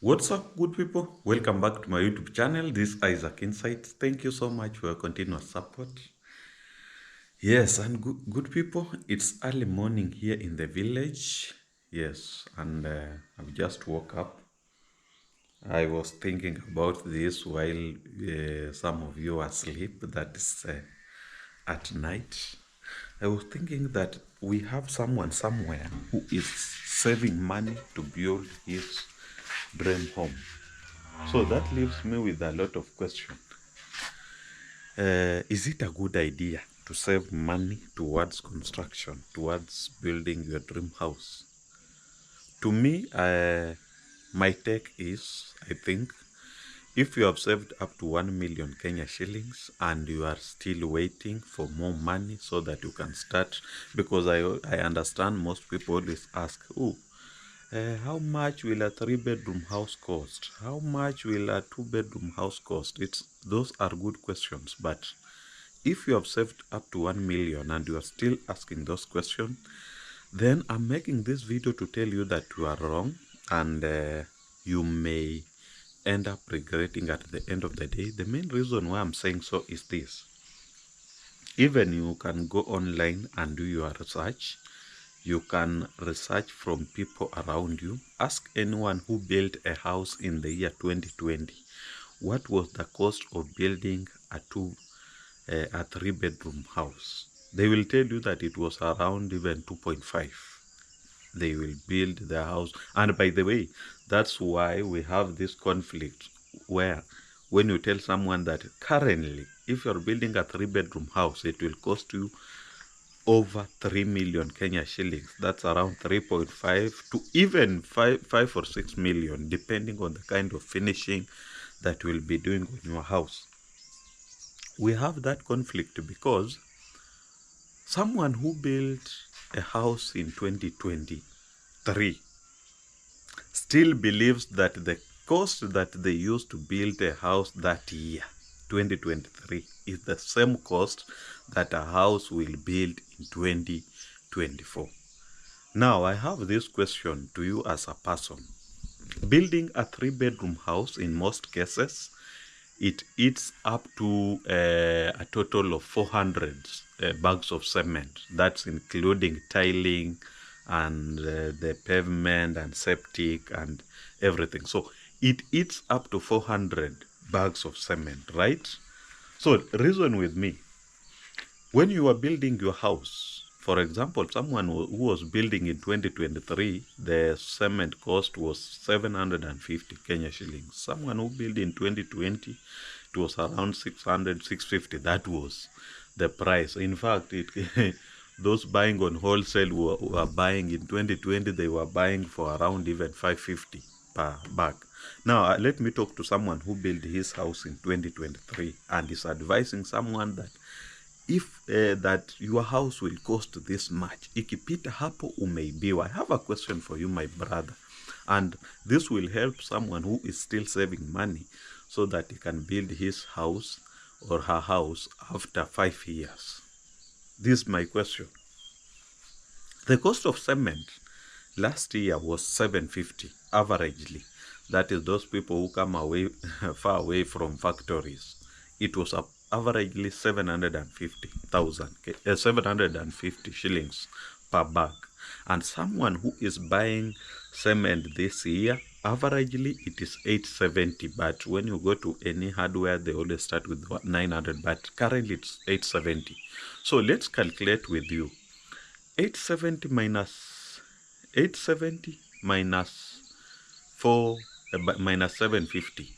What's up, good people? Welcome back to my YouTube channel. This is Isaac Insights. Thank you so much for your continuous support. Yes, and good people, it's early morning here in the village. Yes, and I've just woke up. I was thinking about this while some of you are asleep, that is at night. I was thinking that we have someone somewhere who is saving money to build his dream home. So that leaves me with a lot of questions. Is it a good idea to save money towards construction, towards building your dream house? To me, my take is, I think, if you have saved up to 1 million Kenya shillings and you are still waiting for more money so that you can start, because I understand most people always ask, how much will a 3-bedroom house cost? How much will a 2-bedroom house cost? Those are good questions, but if you have saved up to 1 million and you are still asking those questions, then I'm making this video to tell you that you are wrong, and you may end up regretting at the end of the day. The main reason why I'm saying so is this. Even you can go online and do your research. You can research from people around you. Ask anyone who built a house in the year 2020. What was the cost of building a 3-bedroom house? They will tell you that it was around even 2.5. They will build the house. And by the way, that's why we have this conflict where when you tell someone that currently, if you're building a 3-bedroom house, it will cost you over 3 million Kenya shillings. That's around 3.5 to even 5 or 6 million, depending on the kind of finishing that we'll be doing on your house. We have that conflict because someone who built a house in 2023 still believes that the cost that they used to build a house that year, 2023, is the same cost that a house will build in 2024. Now, I have this question to you as a person. Building a 3-bedroom house, in most cases, it eats up to a total of 400 bags of cement. That's including tiling and the pavement and septic and everything. So it eats up to 400 bags of cement, right? So reason with me. When you are building your house, for example, someone who was building in 2023, the cement cost was 750 Kenya shillings. Someone who built in 2020, it was around 600, 650. That was the price. In fact, those buying on wholesale were buying in 2020, they were buying for around even 550 per bag. Now, let me talk to someone who built his house in 2023 and is advising someone that if that your house will cost this much, ikipita hapo umeibiwa. I have a question for you, my brother, and this will help someone who is still saving money so that he can build his house or her house after 5 years. This is my question. The cost of cement last year was 750 averagely. That is those people who come away far away from factories. It was averagely 750 shillings per bag. And someone who is buying cement this year, averagely it is 870. But when you go to any hardware, they always start with 900. But currently it's 870. So let's calculate with you. 870 minus 4 minus 750,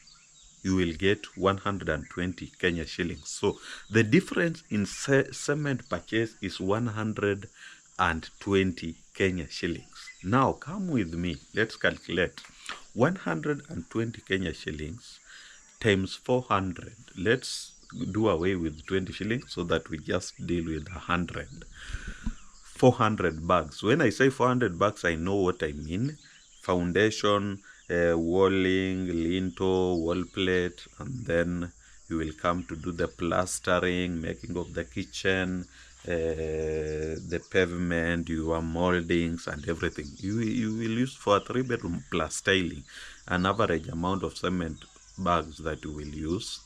you will get 120 Kenya shillings. So the difference in cement purchase is 120 Kenya shillings. Now come with me, let's calculate 120 Kenya shillings times 400. Let's do away with 20 shillings so that we just deal with 100. 400 bags. When I say 400 bags, I know what I mean. Foundation, walling, lintel, wall plate, and then you will come to do the plastering, making of the kitchen, the pavement, your moldings and everything. You will use for a 3-bedroom plus tiling. An average amount of cement bags that you will use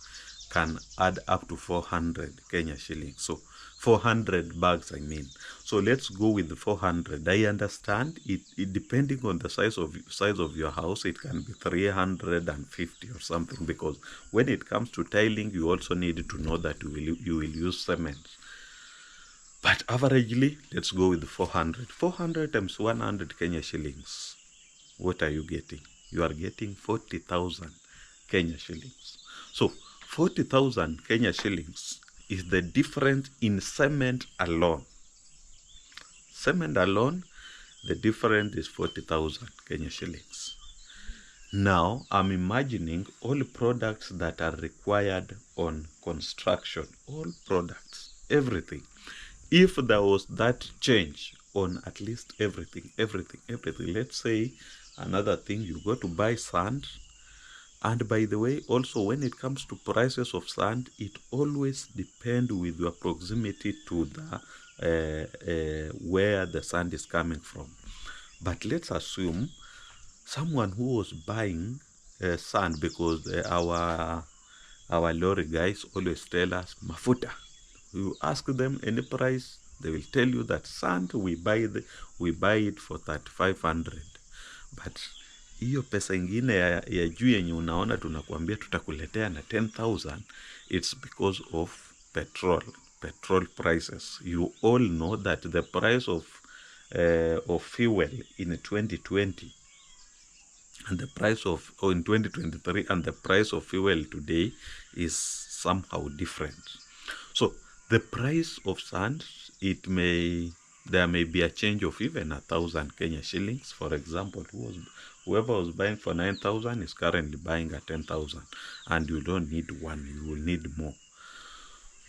can add up to 400 Kenya shillings. So 400 bags, I mean. So let's go with the 400. I understand it depending on the size of your house, it can be 350 or something, because when it comes to tiling, you also need to know that you will use cement. But averagely, let's go with 400. 400 times 100 Kenya shillings. What are you getting? You are getting 40,000 Kenya shillings. So 40,000 Kenya shillings is the difference in cement alone. Cement alone, the difference is 40,000 Kenya shillings. Now, I'm imagining all products that are required on construction, all products, everything. If there was that change on at least everything, let's say another thing, you go to buy sand. And by the way, also when it comes to prices of sand, it always depends with your proximity to the where the sand is coming from. But let's assume someone who was buying sand, because our lorry guys always tell us mafuta. You ask them any price, they will tell you that sand we buy it for 3,500. But hiyo pesa ingine ya juu yenye unaona tunakuambia tutakuletea na 10,000, it's because of petrol prices. You all know that the price of fuel in 2020 and the price of in 2023 and the price of fuel today is somehow different. So the price of sand, there may be a change of even 1,000 Kenya shillings. For example, whoever was buying for 9,000 is currently buying at 10,000, and you don't need one, you will need more.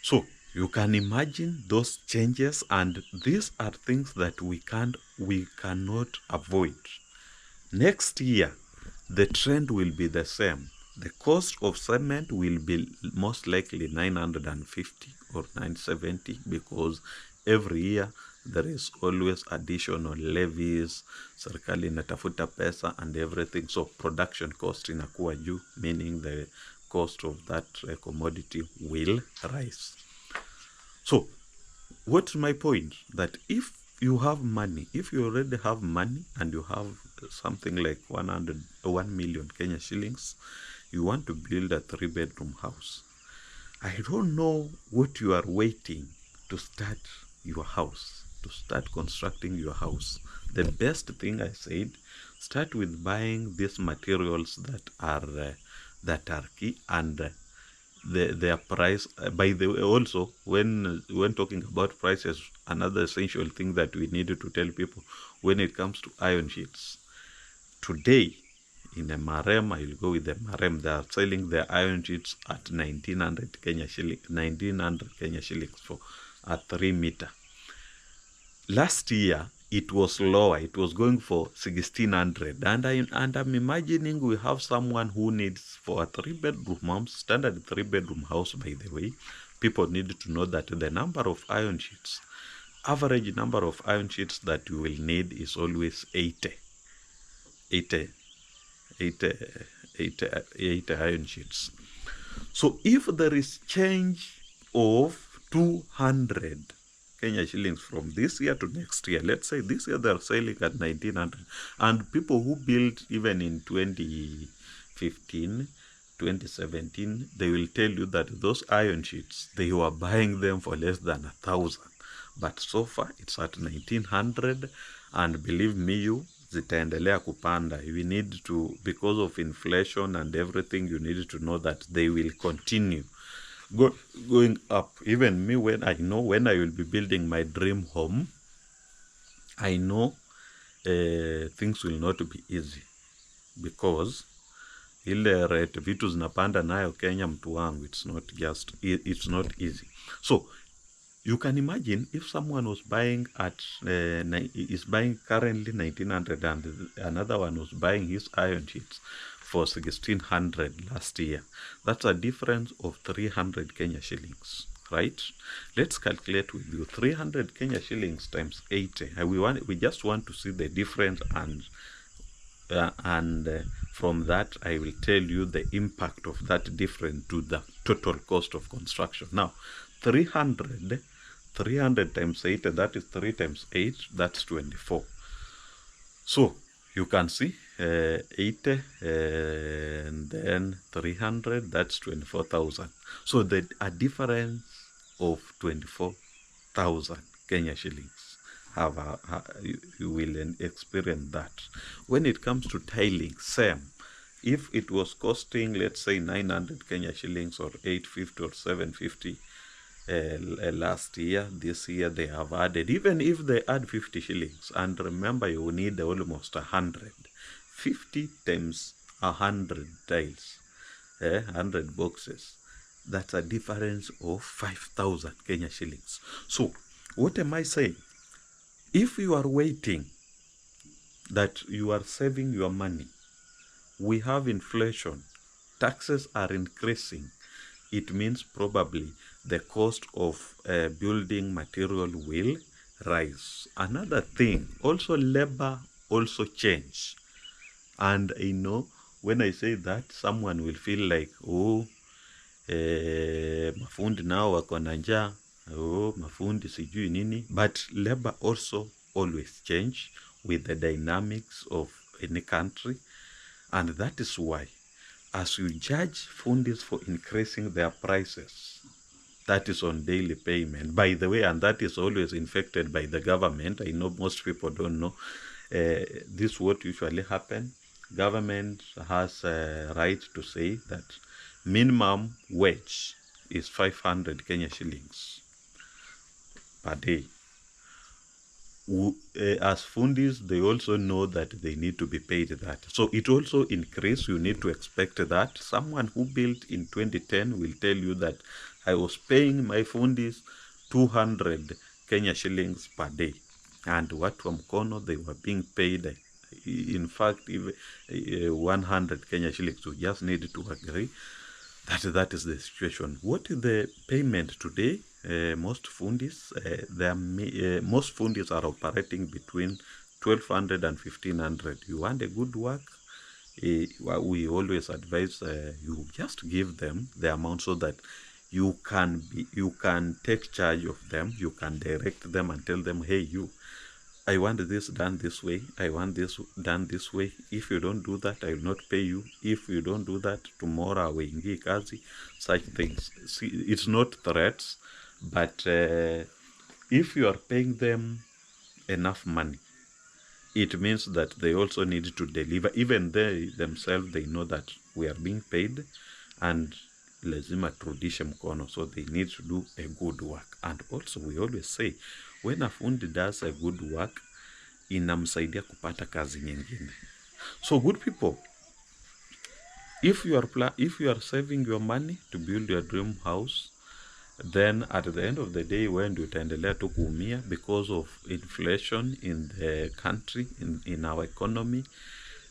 So you can imagine those changes, and these are things that we cannot avoid. Next year, the trend will be the same. The cost of cement will be most likely 950 or 970, because every year there is always additional levies, serikali inatafuta pesa and everything. So production cost inakuwa juu, meaning the cost of that commodity will rise. So what's my point? That if you have money, if you already have money and you have something like 1 million Kenya shillings, you want to build a 3-bedroom house. I don't know what you are waiting to start your house, to start constructing your house. The best thing I said, start with buying these materials that are key, and their price. By the way, also when talking about prices, another essential thing that we need to tell people when it comes to iron sheets. Today, in a Marem, I will go with the Marem, they are selling their iron sheets at 1,900 Kenya shillings for a 3-meter. Last year, it was lower. It was going for 1,600. And I'm imagining we have someone who needs, for a 3-bedroom house, standard 3-bedroom house, by the way, people need to know that the number of iron sheets, average number of iron sheets that you will need is always 80 iron sheets. So if there is change of 200 Kenya shillings from this year to next year, let's say this year they're selling at 1,900, and people who built even in 2015, 2017, they will tell you that those iron sheets, they were buying them for less than 1,000, but so far it's at 1,900, and believe me, zitaendelea kupanda. We need to, because of inflation and everything, you need to know that they will continue going up. Even me, when I will be building my dream home, I know things will not be easy, because ile rate vitu zinapanda nayo Kenya, mtu wangu, it's not easy. So you can imagine if someone was buying is buying currently 1,900, and another one was buying his iron sheets for 1,600 last year. That's a difference of 300 Kenya shillings. right? Let's calculate with you 300 Kenya shillings times 80. We just want to see the difference, and from that I will tell you the impact of that difference to the total cost of construction. Now 300 times 8, that is 3 times 8, that's 24. So you can see 80 and then 300, that's 24,000. So a difference of 24,000 Kenya shillings. You will experience that. When it comes to tiling, same. If it was costing, let's say 900 Kenya shillings or 850 or 750 last year, this year they have added, even if they add 50 shillings, and remember you need almost 100. 50 times 100 tiles, 100 boxes, that's a difference of 5,000 Kenya shillings. So what am I saying? If you are waiting that you are saving your money, we have inflation, taxes are increasing, it means probably the cost of building material will rise. Another thing, also labor also change. And I know when I say that, someone will feel like, oh, mafundi nao wako na njaa, oh, mafundi sijui nini. But labor also always change with the dynamics of any country. And that is why, as you judge fundis for increasing their prices, that is on daily payment, by the way, and that is always infected by the government. I know most people don't know. This is what usually happen. Government has a right to say that minimum wage is 500 Kenya shillings per day. As fundis, they also know that they need to be paid that. So it also increase. You need to expect that. Someone who built in 2010 will tell you that I was paying my fundis 200 Kenya shillings per day. And watu wa mkono, they were being paid, in fact, even 100 Kenya shillings. You just need to agree that is the situation. What is the payment today? Most fundis are operating between 1,200 and 1,500. You want a good work, we always advise you just give them the amount so that you can take charge of them. You can direct them and tell them, hey, I want this done this way. I want this done this way. If you don't do that, I will not pay you. If you don't do that, tomorrow I will ingi kazi. Such things. See, it's not threats, but if you are paying them enough money, it means that they also need to deliver. Even they themselves, they know that we are being paid and lazima turudishe mkono. So they need to do a good work. And also we always say, when a fundi does a good work, inamsaidia kupata kazi nyingine. So good people, if you are saving your money to build your dream house, then at the end of the day, when you utaendelea tu kuumia because of inflation in the country, in our economy,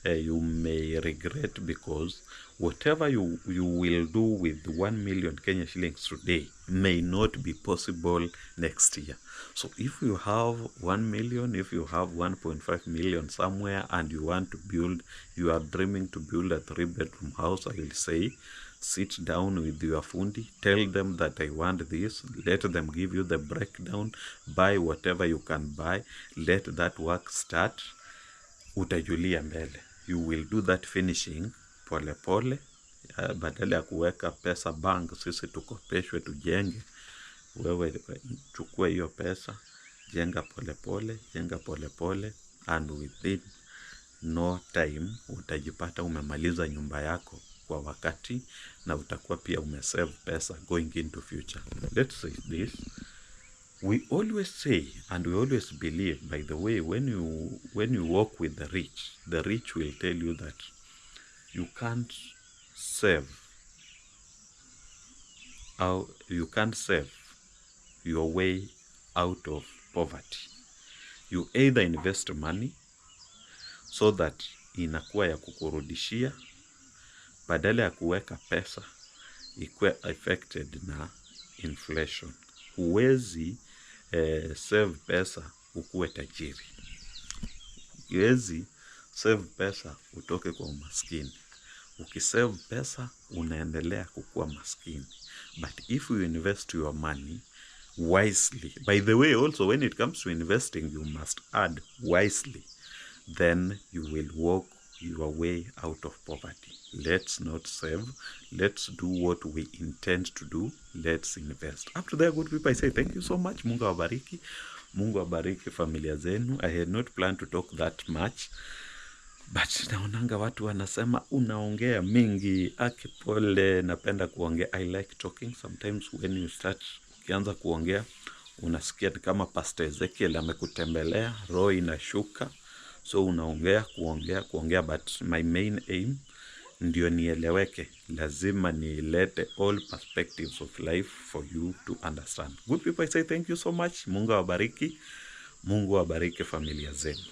you may regret, because whatever you will do with 1 million Kenya shillings today may not be possible next year. So if you have 1 million, if you have 1.5 million somewhere, and you want to build, you are dreaming to build a 3-bedroom house, I will say, sit down with your fundi, tell them that I want this, let them give you the breakdown, buy whatever you can buy, let that work start, utajulia mbele. You will do that finishing pole pole, badala ya kuweka pesa bank, sisi tukopeshwe tujenge. Wewe chukua hiyo pesa, jenga pole pole, and within no time utajipata umemaliza nyumba yako kwa wakati, na utakuwa pia umesave pesa going into future. Let's say this. We always say, and we always believe, by the way, when you walk with the rich will tell you that you can't save your way out of poverty. You either invest money so that inakuwa ya kukurudishia, badala ya kuweka pesa ikuwe affected na inflation. Huwezi save pesa ukuwe tajiri. Huwezi save pesa utoke kwa umaskini. Ukisave pesa unaendelea kukuwa maskini. But if you invest your money wisely, by the way, also when it comes to investing, you must add wisely, then you will walk your way out of poverty. Let's not save. Let's do what we intend to do. Let's invest. Up to there, good people, I say thank you so much. Mungu awabariki. Mungu awabariki familia zenu. I had not planned to talk that much, but naonanga watu wanasema unaongea mingi. Akipole, napenda kuongea. I like talking. Sometimes when you start, ukianza kuongea, unasikia kama Pastor Ezekiel amekutembelea, roho inashuka. So unaongea, kuongea, but my main aim, ndio nieleweke. Lazima nilete all perspectives of life for you to understand. Good people, I say thank you so much. Mungu awabariki. Mungu awabariki familia zenu.